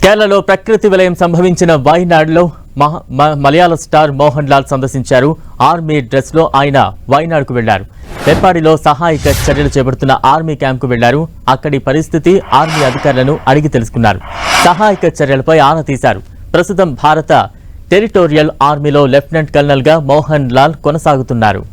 కేరళలో ప్రకృతి విలయం సంభవించిన వయనాడులో మలయాళ స్టార్ మోహన్ లాల్ సందర్శించారు. ఆర్మీ డ్రెస్ లో ఆయన వయనాడుకు వెళ్లారు. వెప్పాడిలో సహాయక చర్యలు చేపడుతున్న ఆర్మీ క్యాంప్ కు వెళ్లారు. అక్కడి పరిస్థితి ఆర్మీ అధికారులను అడిగి తెలుసుకున్నారు. సహాయక చర్యలపై ఆరా తీశారు. ప్రస్తుతం భారత టెరిటోరియల్ ఆర్మీలో లెఫ్టినెంట్ కల్నల్ గా మోహన్ లాల్ కొనసాగుతున్నారు.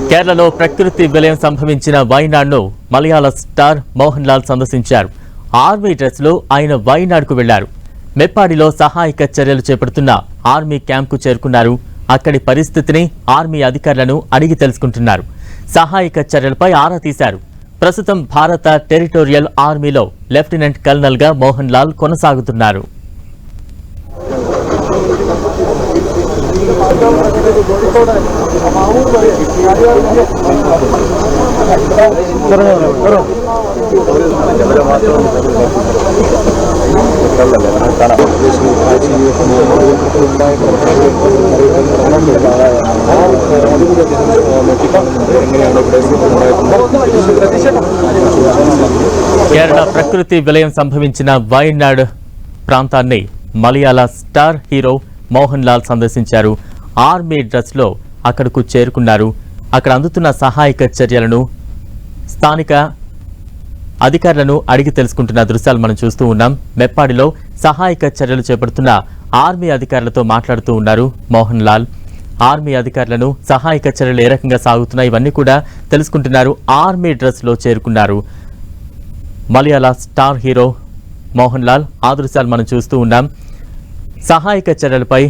కేరళలో ప్రకృతి విలయం సంభవించిన వయనాడ్ను మలయాళ స్టార్ మోహన్ లాల్ సందర్శించారు. ఆర్మీ డ్రెస్ లో ఆయన వయనాడ్కు వెళ్లారు. మెప్పాడిలో సహాయక చర్యలు చేపడుతున్న ఆర్మీ క్యాంప్ కు చేరుకున్నారు. అక్కడి పరిస్థితిని ఆర్మీ అధికారులను అడిగి తెలుసుకుంటున్నారు. సహాయక చర్యలపై ఆరా తీశారు. ప్రస్తుతం భారత టెరిటోరియల్ ఆర్మీలో లెఫ్టినెంట్ కల్నల్ గా మోహన్ లాల్ కొనసాగుతున్నారు. కేరళ ప్రకృతి విలయం సంభవించిన వయనాడ్ ప్రాంతాన్ని మలయాళ స్టార్ హీరో మోహన్ లాల్ సందర్శించారు. ఆర్మీ డ్రెస్ లో అక్కడకు చేరుకున్నారు. అక్కడ అందుతున్న సహాయక చర్యలను స్థానిక అధికారులను అడిగి తెలుసుకుంటున్న దృశ్యాలు మనం చూస్తూ ఉన్నాం. మెప్పాడిలో సహాయక చర్యలు చేపడుతున్న ఆర్మీ అధికారులతో మాట్లాడుతూ ఉన్నారు మోహన్ లాల్. ఆర్మీ అధికారులను సహాయక చర్యలు ఏ రకంగా సాగుతున్నాయి ఇవన్నీ కూడా తెలుసుకుంటున్నారు. ఆర్మీ డ్రెస్ లో చేరుకున్నారు మలయాళ స్టార్ హీరో మోహన్ లాల్. ఆ దృశ్యాలు మనం చూస్తూ ఉన్నాం. సహాయక చర్యలపై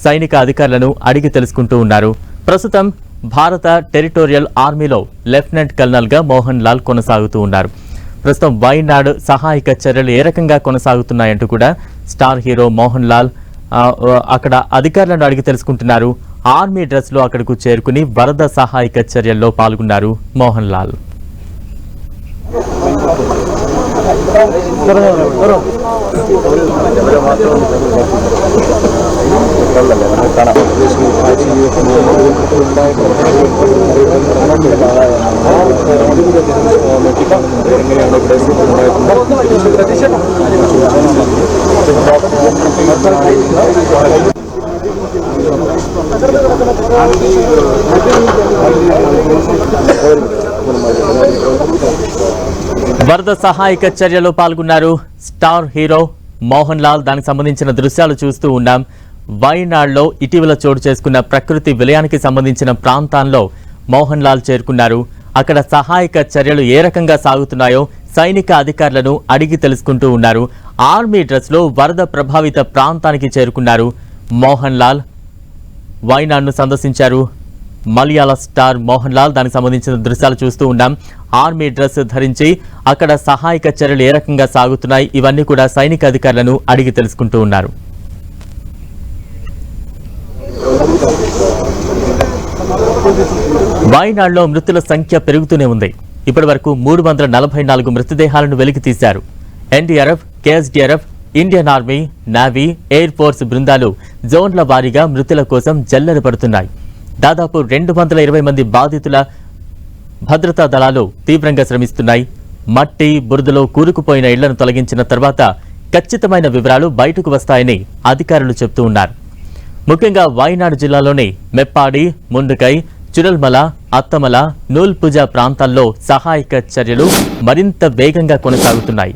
సైనిక అధికారులను అడిగి తెలుసుకుంటూ ఉన్నారు. ప్రస్తుతం భారత టెరిటోరియల్ ఆర్మీలో లెఫ్టినెంట్ కల్నల్ గా మోహన్ లాల్ కొనసాగుతూ ఉన్నారు. ప్రస్తుతం వయనాడ్ సహాయక చర్యలు ఏ రకంగా కొనసాగుతున్నాయంటూ కూడా స్టార్ హీరో మోహన్ లాల్ అక్కడ అధికారులను అడిగి తెలుసుకుంటున్నారు. ఆర్మీ డ్రెస్ లో అక్కడకు చేరుకుని వరద సహాయక చర్యల్లో పాల్గొన్నారు మోహన్ లాల్. వరద సహాయక చర్యలో పాల్గొన్నారు స్టార్ హీరో మోహన్ లాల్. దానికి సంబంధించిన దృశ్యాలు చూస్తూ ఉన్నాం. వయనాడ్లో ఇటీవల చోటు చేసుకున్న ప్రకృతి విలయానికి సంబంధించిన ప్రాంతాల్లో మోహన్ లాల్ చేరుకున్నారు. అక్కడ సహాయక చర్యలు ఏ రకంగా సాగుతున్నాయో సైనిక అధికారులను అడిగి తెలుసుకుంటూ ఉన్నారు. ఆర్మీ డ్రెస్ లో వరద ప్రభావిత ప్రాంతానికి చేరుకున్నారు మోహన్ లాల్. వయనాడ్ను సందర్శించారు మలయాళ స్టార్ మోహన్ లాల్. దానికి సంబంధించిన దృశ్యాలు చూస్తూ ఉన్నాం. ఆర్మీ డ్రెస్ ధరించి అక్కడ సహాయక చర్యలు ఏ రకంగా సాగుతున్నాయి ఇవన్నీ కూడా సైనిక అధికారులను అడిగి తెలుసుకుంటూ ఉన్నారు. వయనాడ్లో మృతుల సంఖ్య పెరుగుతూనే ఉంది. ఇప్పటి వరకు 344 మృతదేహాలను వెలికి తీశారు. NDRF, KSDRF, Indian army, navy, air force బృందాలు జోన్ల వారీగా మృతుల కోసం జల్లెడ పడుతున్నాయి. దాదాపు 220 మంది బాధితుల భద్రతా దళాలు తీవ్రంగా శ్రమిస్తున్నాయి. మట్టి బురదలో కూరుకుపోయిన ఇళ్లను తొలగించిన తర్వాత ఖచ్చితమైన వివరాలు బయటకు వస్తాయని అధికారులు చెబుతూ ఉన్నారు. ముఖ్యంగా వయనాడ్ జిల్లాలోని మెప్పాడి, ముండుకై, చురల్మల, అత్తమల, నూల్పుజ പ്രാന്തల్లో സഹായക ചര്യలు మరింత వేగంగా కొనసాగుతున్నాయి.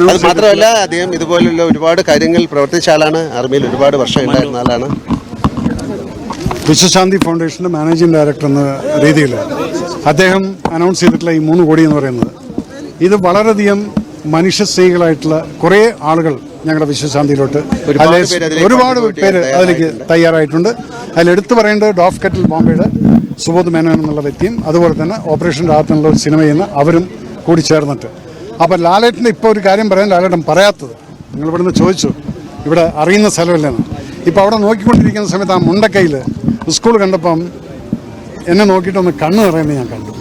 അത് മാത്രമല്ല അദ്ദേഹം ഇതുപോലുള്ള ഒരുപാട് കാര്യങ്ങൾ പ്രവർത്തിച്ച ആളാണ്. ആർമിയിൽ ഒരുപാട് വർഷം ഉണ്ടായിരുന്ന ആളാണ്. വിശ്വശാന്തി ഫൗണ്ടേഷൻ്റെ മാനേജിംഗ് ഡയറക്ടർ എന്ന രീതിയിൽ അദ്ദേഹം അനൗൺസ് ചെയ്തിട്ടുള്ള ഈ 3 കോടി എന്ന് പറയുന്നത് ഇത് വളരെയധികം മനുഷ്യസ്നേഹികളായിട്ടുള്ള കുറേ ആളുകൾ ഞങ്ങളുടെ വിശ്വശാന്തിയിലോട്ട് ഒരുപാട് പേര് അതിലേക്ക് തയ്യാറായിട്ടുണ്ട്. അതിലെടുത്തു പറയേണ്ടത് ഡോഫ് കെറ്റിൽ ബോംബെയുടെ സുബോധ് മേനോൻ എന്നുള്ള വ്യക്തിയും അതുപോലെ തന്നെ ഓപ്പറേഷൻ രാഹത്ത് എന്നുള്ള ഒരു സിനിമയിൽ നിന്ന് അവരും കൂടി ചേർന്നിട്ട്. അപ്പോൾ ലാലേട്ടൻ്റെ ഇപ്പോൾ ഒരു കാര്യം പറയാൻ ലാലേട്ടൻ പറയാത്തത്, നിങ്ങളിവിടുന്ന് ചോദിച്ചു ഇവിടെ അറിയുന്ന സ്ഥലമല്ലെന്ന്. ഇപ്പോൾ അവിടെ നോക്കിക്കൊണ്ടിരിക്കുന്ന സമയത്ത് ആ മുണ്ടക്കൈയിൽ സ്കൂൾ കണ്ടപ്പം എന്നെ നോക്കിയിട്ടൊന്ന് കണ്ണ് നിറയുന്നത് ഞാൻ കണ്ടു.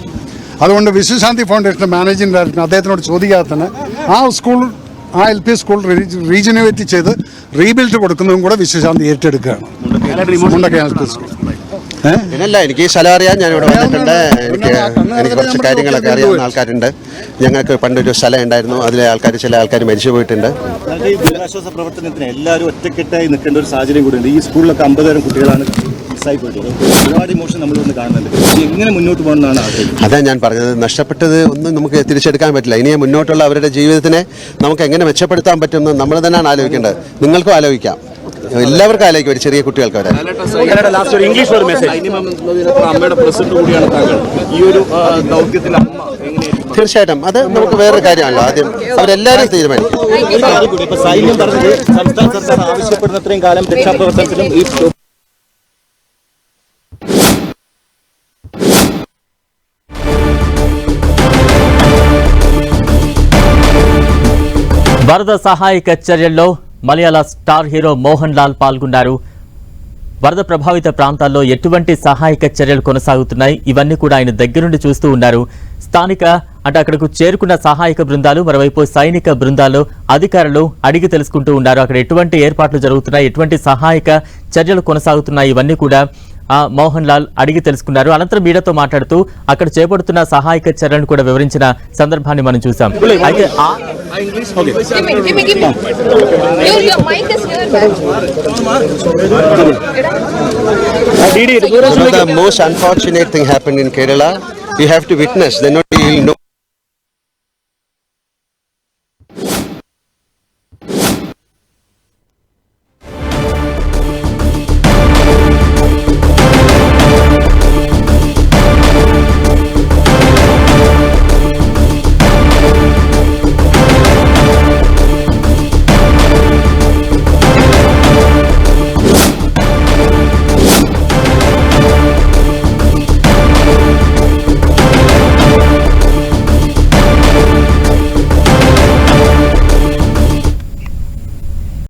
അതുകൊണ്ട് വിശ്വശാന്തി ഫൗണ്ടേഷൻ്റെ മാനേജിംഗ് ഡയറക്ടർ അദ്ദേഹത്തിനോട് ചോദിക്കാതെ തന്നെ ആ LP സ്കൂൾ റീജനുവേറ്റ് ചെയ്ത് റീബിൽഡ് കൊടുക്കുന്നതും കൂടെ വിശ്വശാന്തി ഏറ്റെടുക്കുകയാണ്. Mundakayam LP school. പിന്നല്ല, എനിക്ക് ഈ സ്ഥലം അറിയാം, ഞാൻ ഇവിടെ വന്നിട്ടുണ്ട്. എനിക്ക് കുറച്ച് കാര്യങ്ങളൊക്കെ അറിയാവുന്ന ആൾക്കാരുണ്ട്. ഞങ്ങൾക്ക് പണ്ടൊരു സ്ഥലം ഉണ്ടായിരുന്നു, അതിലെ ചില ആൾക്കാർ മരിച്ചു പോയിട്ടുണ്ട്. ഈ ദുരിതാശ്വാസ പ്രവർത്തനത്തിന് എല്ലാവരും ഒറ്റക്കെട്ടായി നിൽക്കേണ്ട ഒരു സാഹചര്യം കൂടിയുണ്ട്. ഈ സ്കൂളിലൊക്കെ 50,000 കുട്ടികളാണ് മിസ്സായി പോയിട്ടുള്ളത്. ഒരുപാട് ഇമോഷൻ നമ്മളിന്ന് കാണുന്നുണ്ട്. എങ്ങനെ മുന്നോട്ട് പോകണമെന്നാണ് ആഗ്രഹം? അതാ ഞാൻ പറഞ്ഞത്, നഷ്ടപ്പെട്ടത് ഒന്നും നമുക്ക് തിരിച്ചെടുക്കാൻ പറ്റില്ല. ഇനി മുന്നോട്ടുള്ള അവരുടെ ജീവിതത്തിനെ നമുക്ക് എങ്ങനെ മെച്ചപ്പെടുത്താൻ പറ്റുമെന്ന് നമ്മൾ തന്നെയാണ് ആലോചിക്കേണ്ടത്. നിങ്ങൾക്കും ആലോചിക്കാം, എല്ലാവർക്കും ആലോചിക്കും, ഒരു ചെറിയ കുട്ടികൾക്ക് വരെ. തീർച്ചയായിട്ടും അത് നമുക്ക് വേറൊരു കാര്യമാണല്ലോ. ആദ്യം അവരെല്ലാവരും തീരുമാനിക്കും. സൈന്യം പറഞ്ഞത് സംസ്ഥാന സർക്കാർ ആവശ്യപ്പെടുന്നത്രയും കാലം രക്ഷാപ്രവർത്തനത്തിലും ഈ వరద సహాయక చర్యల్లో మలయాళ స్టార్ హీరో మోహన్ లాల్ పాల్గొన్నారు. వరద ప్రభావిత ప్రాంతాల్లో ఎటువంటి సహాయక చర్యలు కొనసాగుతున్నాయి, ఇవన్నీ కూడా ఆయన దగ్గరుండి చూస్తూ ఉన్నారు. స్థానిక అక్కడకు చేరుకున్న సహాయక బృందాలు, మరోవైపు సైనిక బృందాలు, అధికారులు అడిగి తెలుసుకుంటూ ఉన్నారు. అక్కడ ఎటువంటి ఏర్పాట్లు జరుగుతున్నాయి, ఎటువంటి సహాయక చర్యలు కొనసాగుతున్నాయి, ఇవన్నీ కూడా మోహన్ లాల్ అడిగి తెలుసుకున్నారు. అనంతరం మీడియాతో మాట్లాడుతూ అక్కడ చేపడుతున్న సహాయక చర్యలను కూడా వివరించిన సందర్భాన్ని మనం చూసాం. అయితే The most unfortunate thing happened in Kerala. You have to witness, then only you'll know